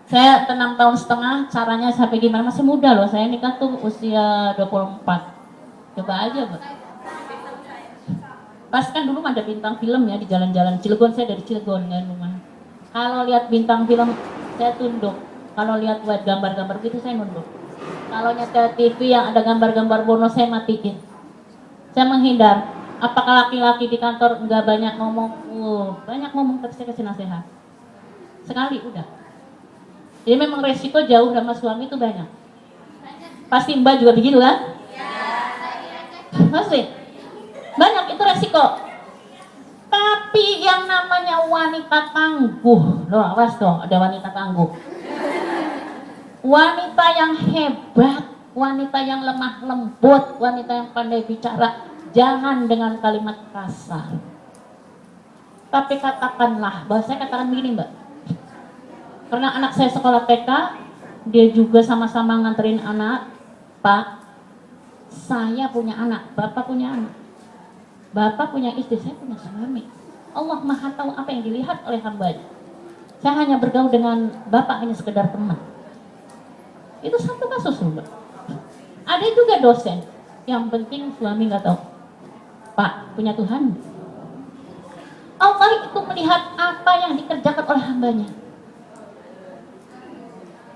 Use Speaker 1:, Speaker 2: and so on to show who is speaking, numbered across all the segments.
Speaker 1: Saya 6 tahun setengah, caranya sampai gimana, masih muda loh, saya nikah tuh usia 24. Coba aja, Bu. Pas kan dulu ada bintang film ya di jalan-jalan Cilegon, saya dari Cilegon kan rumah. Kalau lihat bintang film saya tunduk. Kalau lihat buat gambar-gambar gitu saya nunduk. Kalau nyetel TV yang ada gambar-gambar porno saya matiin. Saya menghindar. Apakah laki-laki di kantor nggak banyak ngomong? Banyak ngomong tapi saya kasih nasihat. Sekali udah. Jadi memang resiko jauh sama suami itu banyak. Pasti Mbak juga begitu kan? Pasti. Banyak itu resiko. Tapi yang namanya wanita tangguh, loh awas dong, ada wanita tangguh. Wanita yang hebat, wanita yang lemah lembut, wanita yang pandai bicara, jangan dengan kalimat kasar. Tapi katakanlah, bahwa saya katakan begini Mbak, karena anak saya sekolah TK, dia juga sama-sama nganterin anak, Pak, saya punya anak, Bapak punya anak. Bapak punya istri, saya punya suami. Allah Maha tahu apa yang dilihat oleh hamba-Nya. Saya hanya bergaul dengan Bapak hanya sekedar teman. Itu satu kasus Mbak. Ada juga dosen, yang penting suami nggak tahu. Pak, punya Tuhan. Allah itu melihat apa yang dikerjakan oleh hamba-Nya.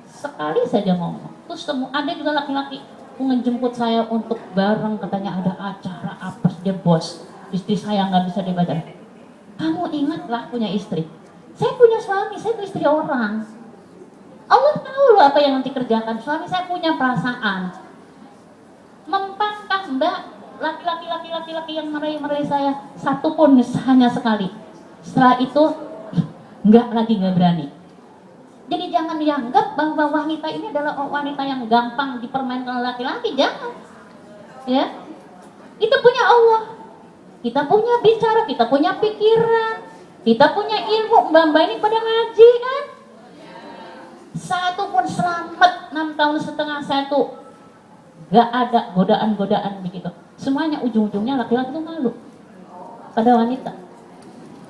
Speaker 1: Sekali saja ngomong. Terus ada juga laki-laki menjemput saya untuk bareng, katanya ada acara apa, dia bos, istri saya nggak bisa dibaca. Kamu ingatlah punya istri, saya punya suami, saya tuh istri orang. Allah tahu loh apa yang nanti kerjakan. Suami saya punya perasaan. Mempankah Mbak laki-laki yang meraih saya satu pun hanya sekali. Setelah itu nggak berani. Jadi jangan dianggap bahwa wanita ini adalah wanita yang gampang dipermainkan oleh laki-laki, jangan. Ya, kita punya Allah, kita punya bicara, kita punya pikiran, kita punya ilmu. Mbak-mbak ini pada ngaji kan? Satu pun selamat 6 tahun setengah saya tuh gak ada godaan-godaan begitu. Semuanya ujung-ujungnya laki-laki itu malu pada wanita.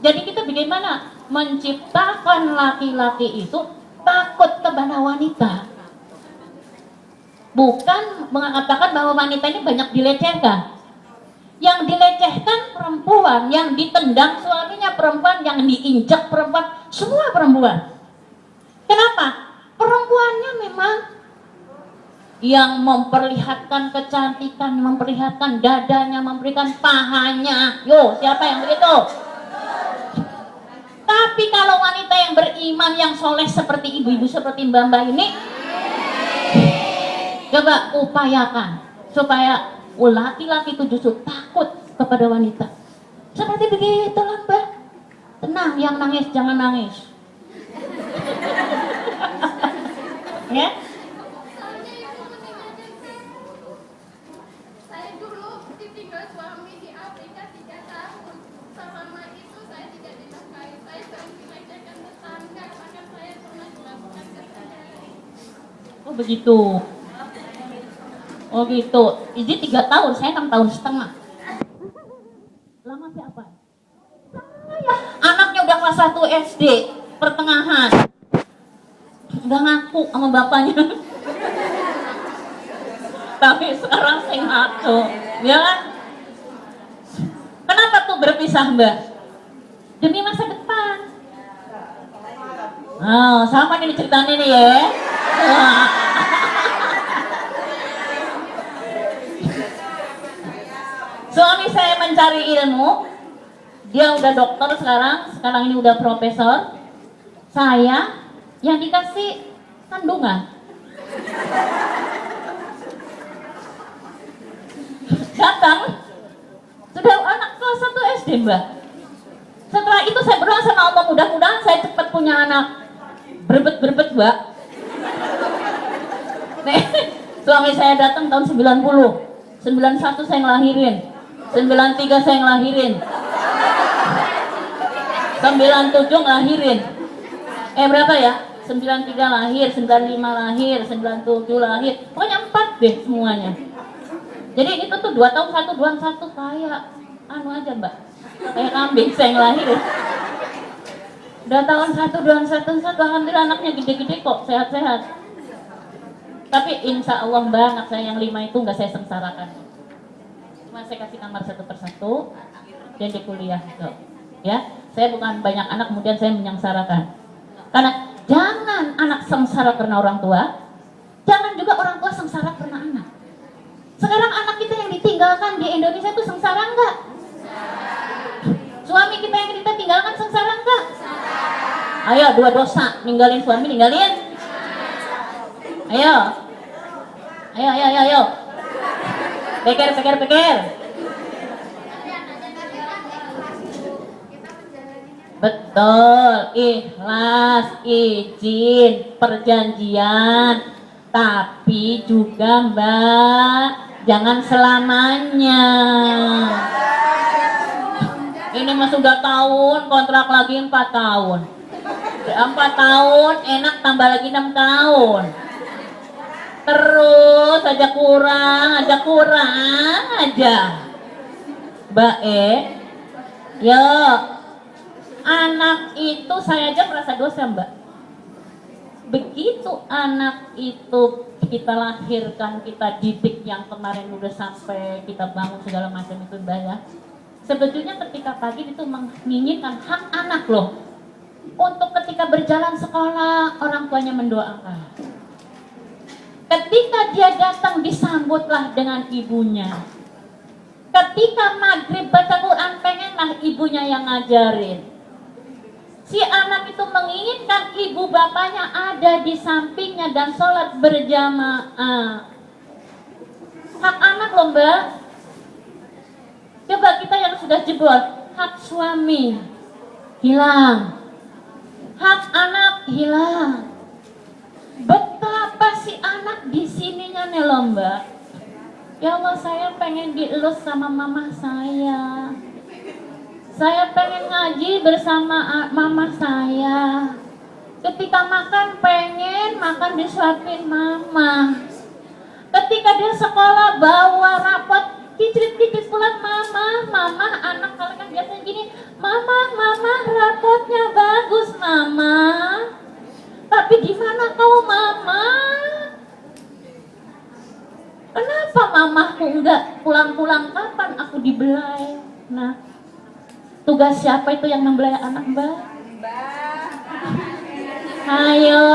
Speaker 1: Jadi kita bagaimana menciptakan laki-laki itu takut kepada wanita, bukan mengatakan bahwa wanita ini banyak dilecehkan. Yang dilecehkan perempuan, yang ditendang suaminya perempuan, yang diinjak perempuan, semua perempuan. Kenapa? Perempuannya memang yang memperlihatkan kecantikan, memperlihatkan dadanya, memberikan pahanya. Yo, siapa yang begitu? Tapi kalau wanita yang beriman, yang soleh seperti ibu-ibu seperti mbak-mbak ini, coba upayakan supaya laki-laki itu justru takut kepada wanita. Seperti begitu lah Mbak. Tenang, yang nangis jangan nangis. Ya?
Speaker 2: Saya dulu ditinggal suami di Afrika 3 tahun. Selama itu saya tidak dinafkahi. Saya sering dilecehkan tetangga, bahkan saya pernah dilakukan kesalahan.
Speaker 1: Oh begitu. Oh gitu. Ini 3 tahun, saya 6 tahun setengah. Lama siapa? Saya. Anaknya udah kelas 1 SD, pertengahan. Udah ngaku sama bapaknya. Tapi sekarang saya ngaku, ya kan? Kenapa tuh berpisah Mbak? Demi masa depan. Oh, sama nih ceritanya nih ya. Suami saya mencari ilmu, dia udah dokter sekarang ini udah profesor. Saya yang dikasih kandungan. Datang, sudah anak kelas 1 SD Mbak. Setelah itu saya berdoa sama Allah, mudah-mudahan saya cepat punya anak. Berbet Mbak. Nih, suami saya datang tahun 90, 91 saya ngelahirin, 93 saya ngelahirin, 97 ngelahirin. Berapa ya? 93 lahir, 95 lahir, 97 lahir. Pokoknya 4 deh semuanya. Jadi itu tuh 2 tahun 1, 2 tahun 1 kayak anu aja Mbak. Kayak kambing saya ngelahirin. Udah tahun satu, alhamdulillah anaknya gede-gede kok, sehat-sehat. Tapi insya Allah Mbak, anak saya yang 5 itu nggak saya sengsarakan. Cuma saya kasih kamar satu persatu, dan di kuliah gitu. Ya, saya bukan banyak anak kemudian saya menyengsarakan. Karena jangan anak sengsara karena orang tua, jangan juga orang tua sengsara karena anak. Sekarang anak kita yang ditinggalkan di Indonesia itu sengsara enggak? Suami kita yang kita tinggalkan sengsara enggak? Ayo, 2 dosa, ninggalin suami, ninggalin. Ayo. Ayo. Pikir. Betul, ikhlas, izin, perjanjian. Tapi juga Mbak, jangan selamanya. Ini mah sudah tahun, kontrak lagi 4 tahun. 4 tahun, enak tambah lagi 6 tahun. Terus aja kurang aja. Mbak yo, anak itu saya aja merasa dosa Mbak. Begitu anak itu kita lahirkan, kita didik yang kemarin udah sampai kita bangun segala macam itu Mbak ya. Sebetulnya ketika pagi itu menginginkan hak anak loh. Untuk ketika berjalan sekolah, orang tuanya mendoakan. Ketika dia datang disambutlah dengan ibunya. Ketika maghrib baca Quran pengenlah ibunya yang ngajarin. Si anak itu menginginkan ibu bapaknya ada di sampingnya dan sholat berjamaah. Hak anak loh Mbak. Coba kita yang sudah jebol, hak suami hilang, hak anak hilang. Betapa si anak di sininya nih loh Mbak. Ya Allah, saya pengen dielus sama mama saya. Saya pengen ngaji bersama mama saya. Ketika makan pengen makan disuapin mama. Ketika dia sekolah bawa rapot kicit-kicit pulang mama, anak kalau kan biasanya gini, mama, rapotnya bagus mama. Tapi gimana kau mama? Kenapa mamaku enggak pulang-pulang, kapan aku dibelai? Nah, tugas siapa itu yang membelai anak Mbak? Ayo.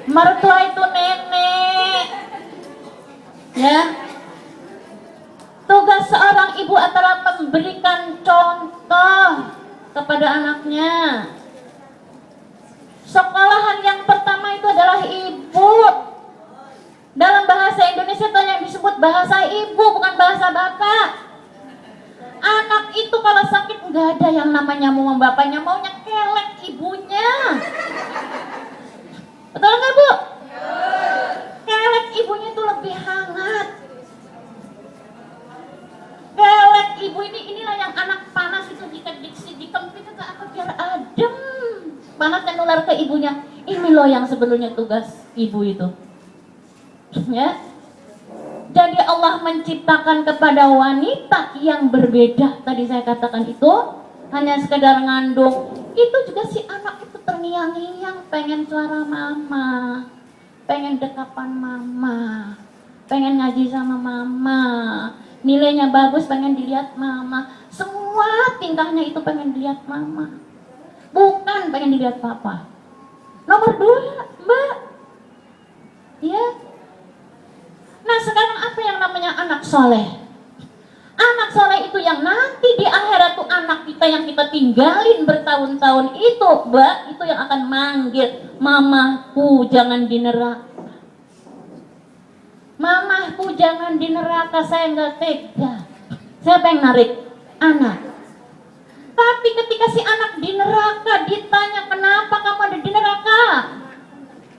Speaker 1: Mertua itu nenek. Ya. Tugas seorang ibu adalah memberikan contoh kepada anaknya. Sekolahan yang pertama itu adalah ibu. Dalam bahasa Indonesia itu yang disebut bahasa ibu, bukan bahasa bapak. Anak itu kalau sakit nggak ada yang namanya mau bapaknya, maunya kelek ibunya. Betul nggak Bu? Kelek ibunya itu lebih hangat. Kelek ibu inilah yang anak panas itu jika dikempit itu apa biar adem. Panasnya nular ke ibunya. Ini loh yang sebenarnya tugas ibu itu. Ya. Jadi Allah menciptakan kepada wanita yang berbeda. Tadi saya katakan itu hanya sekedar ngandung. Itu juga si anak itu terngiang-ngiang pengen suara mama, pengen dekapan mama, pengen ngaji sama mama, nilainya bagus pengen dilihat mama. Semua tingkahnya itu pengen dilihat mama, bukan pengen dilihat papa. Nomor 2 Mbak. Ya. Nah sekarang apa yang namanya anak soleh? Anak soleh itu yang nanti di akhirat tuh anak kita yang kita tinggalin bertahun-tahun itu Mbak, itu yang akan manggil, mamaku jangan di neraka. Mamaku jangan di neraka, saya nggak tega. Siapa yang narik? Anak. Tapi ketika si anak di neraka ditanya kenapa kamu ada di neraka?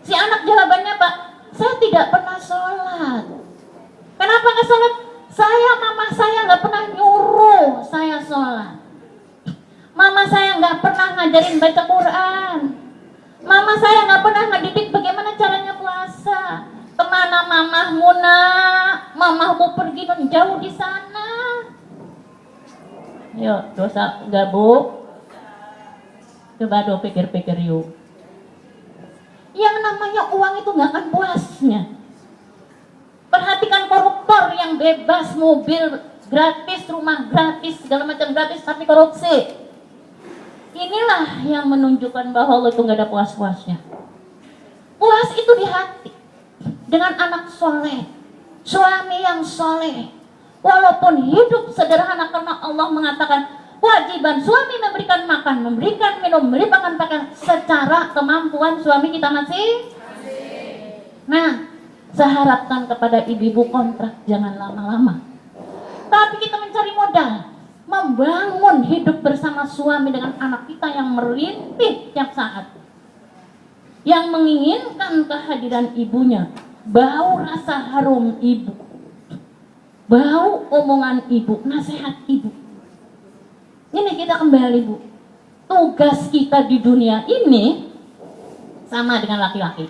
Speaker 1: Si anak jawabannya Pak, saya tidak pernah sholat. Kenapa nggak sholat? Mama saya nggak pernah nyuruh saya sholat. Mama saya nggak pernah ngajarin baca Quran. Mama saya nggak pernah ngedidik bagaimana caranya puasa. Kemana mamahmu nak? Mamaku pergi jauh di sana. Yuk, dosa enggak Bu? Coba do pikir-pikir yuk. Yang namanya uang itu nggak akan puasnya. Perhatikan koruptor yang bebas, mobil gratis, rumah gratis, segala macam gratis, tapi korupsi. Inilah yang menunjukkan bahwa Allah itu nggak ada puas-puasnya. Puas itu di hati. Dengan anak soleh, suami yang soleh. Walaupun hidup sederhana, karena Allah mengatakan kewajiban suami memberikan makan, memberikan minum, memberikan pakaian secara kemampuan suami kita masih. Nah, saya harapkan kepada ibu-ibu kontrak jangan lama-lama. Tapi kita mencari modal, membangun hidup bersama suami dengan anak kita yang merintih tiap saat, yang menginginkan kehadiran ibunya, bau rasa harum ibu, bau omongan ibu, nasihat ibu. Ini kita kembali Bu, tugas kita di dunia ini sama dengan laki-laki.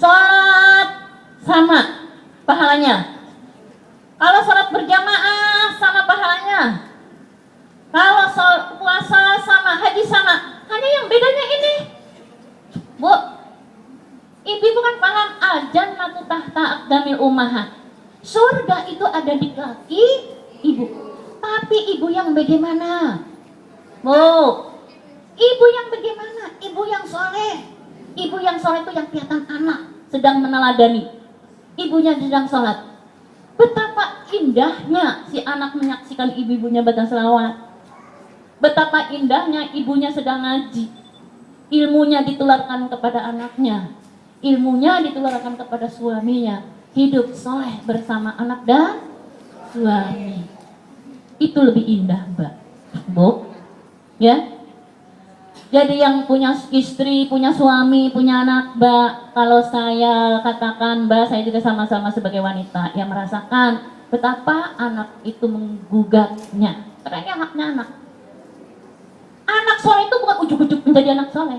Speaker 1: Sholat sama pahalanya. Kalau sholat berjamaah sama pahalanya. Kalau puasa sama, haji sama. Hanya yang bedanya ini Bu, ibu kan paham ajan matu tahta aqdamil ummahat. Surga itu ada di kaki ibu. Tapi ibu yang bagaimana? Bu, ibu yang bagaimana? Ibu yang soleh. Ibu yang soleh itu yang kelihatan anak sedang meneladani. Ibunya sedang sholat. Betapa indahnya si anak menyaksikan ibu-ibunya baca selawat. Betapa indahnya ibunya sedang ngaji. Ilmunya ditularkan kepada anaknya. Ilmunya ditularkan kepada suaminya. Hidup soleh bersama anak dan suami. Itu lebih indah Mbak, Bu, ya. Jadi yang punya istri, punya suami, punya anak Mbak, kalau saya katakan Mbak, saya juga sama-sama sebagai wanita yang merasakan betapa anak itu menggugatnya. Karena ini haknya anak. Anak soleh itu bukan ujuk-ujuk menjadi anak soleh,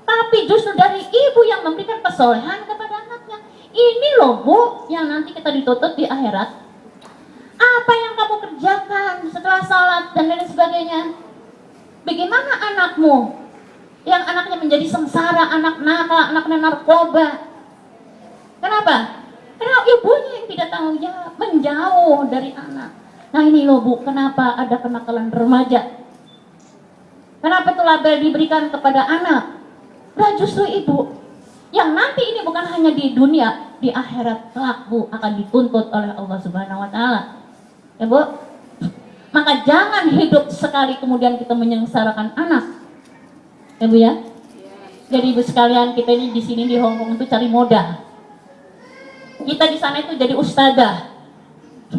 Speaker 1: tapi justru dari ibu yang memberikan kesolehan kepada anaknya. Ini loh Bu, yang nanti kita dituntut di akhirat. Apa yang kamu kerjakan setelah sholat dan lain sebagainya? Bagaimana anakmu yang anaknya menjadi sengsara, anak nakal, anaknya narkoba? Kenapa? Karena ibunya yang tidak tanggung jawab, menjauh dari anak. Nah ini loh Bu, kenapa ada kenakalan remaja? Kenapa itu label diberikan kepada anak? Nah justru ibu yang nanti ini bukan hanya di dunia, di akhirat kelak Bu akan dituntut oleh Allah Subhanahu wa Ta'ala. Ya Bu, maka jangan hidup sekali kemudian kita menyengsarakan anak. Ya Bu ya. Jadi Ibu sekalian, kita ini di sini di Hong Kong itu cari modal. Kita di sana itu jadi ustazah.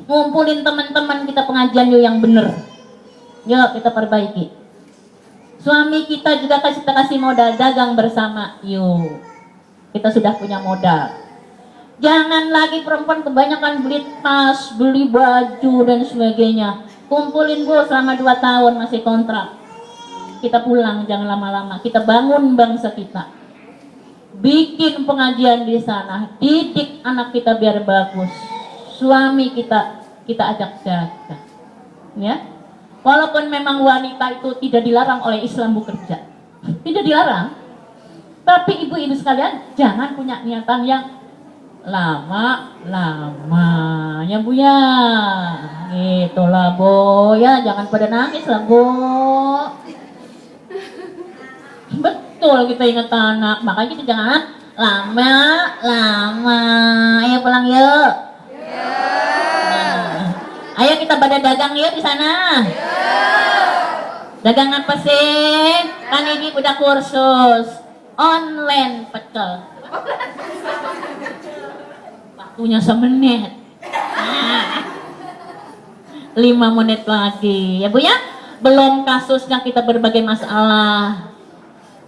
Speaker 1: Ngumpulin teman-teman kita pengajian yuk yang bener. Yuk kita perbaiki. Suami kita juga kita kasih modal dagang bersama. Yuk. Kita sudah punya modal. Jangan lagi perempuan kebanyakan beli tas, beli baju dan sebagainya. Kumpulin Bu selama 2 tahun masih kontrak. Kita pulang jangan lama-lama. Kita bangun bangsa kita. Bikin pengajian di sana. Didik anak kita biar bagus. Suami kita ajak jaga. Ya. Walaupun memang wanita itu tidak dilarang oleh Islam bekerja. Tidak dilarang. Tapi ibu-ibu sekalian jangan punya niatan yang lama ya Bu ya, gitulah Bu ya, jangan pada nangis lah Bu. Betul, kita ingat anak, makanya kita jangan lama. Ayo pulang yuk. Nah, ayo kita pada dagang yuk di sana. Dagang apa sih? Kan ini udah kursus online pecel. Waktunya semenit. 5 menit lagi ya Bu ya. Belum kasusnya kita berbagai masalah.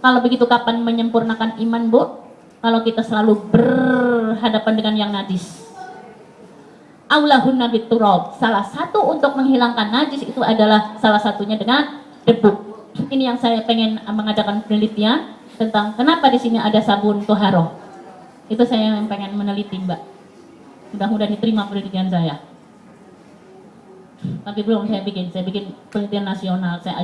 Speaker 1: Kalau begitu kapan menyempurnakan iman Bu? Kalau kita selalu berhadapan dengan yang najis. Aulahunna biturab. Salah satu untuk menghilangkan najis itu adalah salah satunya dengan debu. Ini yang saya pengen mengadakan penelitian tentang kenapa di sini ada sabun toharoh. Itu saya yang pengen meneliti Mbak. Mudah-mudahan diterima penelitian saya. Tapi belum saya bikin penelitian nasional. Saya